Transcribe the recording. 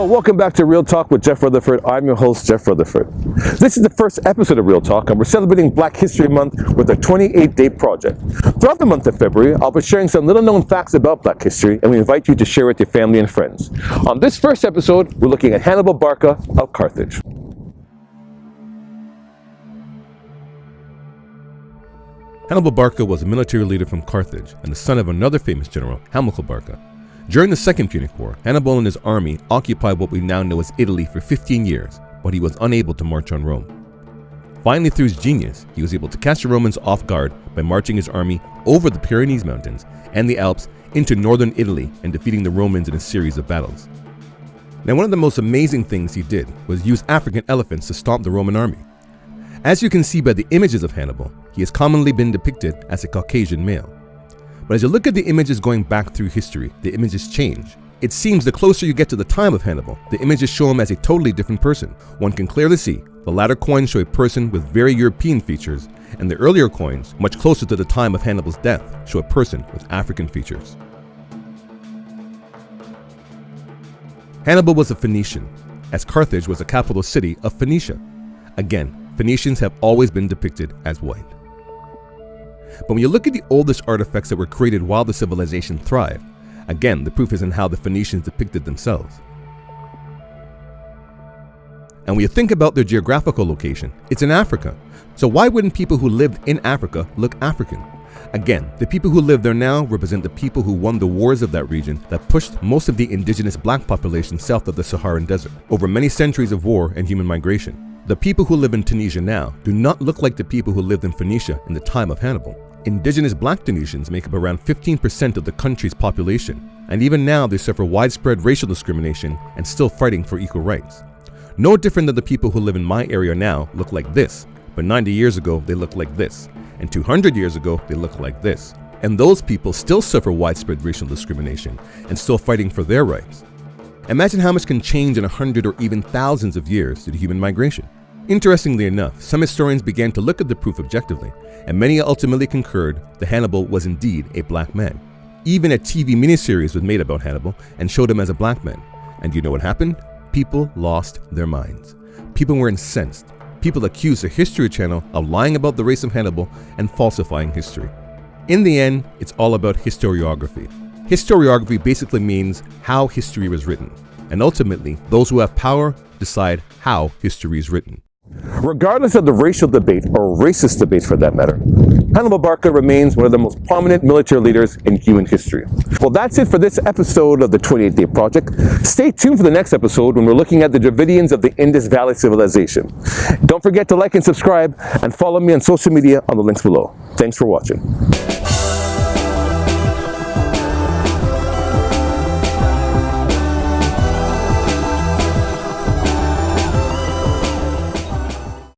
Hello, welcome back to Real Talk with Jeff Rutherford. I'm your host, Jeff Rutherford. This is the first episode of Real Talk, and we're celebrating Black History Month with a 28-day project. Throughout the month of February, I'll be sharing some little-known facts about Black history, and we invite you to share with your family and friends. On this first episode, we're looking at Hannibal Barca of Carthage. Hannibal Barca was a military leader from Carthage and the son of another famous general, Hannibal Barca. During the Second Punic War, Hannibal and his army occupied what we now know as Italy for 15 years, but he was unable to march on Rome. Finally, through his genius, he was able to catch the Romans off guard by marching his army over the Pyrenees Mountains and the Alps into northern Italy and defeating the Romans in a series of battles. Now, one of the most amazing things he did was use African elephants to stomp the Roman army. As you can see by the images of Hannibal, he has commonly been depicted as a Caucasian male. But as you look at the images going back through history, the images change. It seems the closer you get to the time of Hannibal, the images show him as a totally different person. One can clearly see the latter coins show a person with very European features, and the earlier coins, much closer to the time of Hannibal's death, show a person with African features. Hannibal was a Phoenician, as Carthage was the capital city of Phoenicia. Again, Phoenicians have always been depicted as white. But when you look at the oldest artifacts that were created while the civilization thrived, again, the proof is in how the Phoenicians depicted themselves. And when you think about their geographical location, it's in Africa. So why wouldn't people who lived in Africa look African? Again, the people who live there now represent the people who won the wars of that region that pushed most of the indigenous black population south of the Saharan desert over many centuries of war and human migration. The people who live in Tunisia now do not look like the people who lived in Phoenicia in the time of Hannibal. Indigenous black Tunisians make up around 15% of the country's population, and even now they suffer widespread racial discrimination and still fighting for equal rights. No different than the people who live in my area now look like this, but 90 years ago they looked like this, and 200 years ago they looked like this. And those people still suffer widespread racial discrimination and still fighting for their rights. Imagine how much can change in 100 or even thousands of years due to human migration. Interestingly enough, some historians began to look at the proof objectively, and many ultimately concurred that Hannibal was indeed a black man. Even a TV miniseries was made about Hannibal and showed him as a black man. And you know what happened? People lost their minds. People were incensed. People accused the History Channel of lying about the race of Hannibal and falsifying history. In the end, it's all about historiography. Historiography basically means how history was written, and ultimately, those who have power decide how history is written. Regardless of the racial debate, or racist debate for that matter, Hannibal Barca remains one of the most prominent military leaders in human history. Well, that's it for this episode of the 28-Day Project. Stay tuned for the next episode when we're looking at the Dravidians of the Indus Valley Civilization. Don't forget to like and subscribe, and follow me on social media on the links below. Thanks for watching.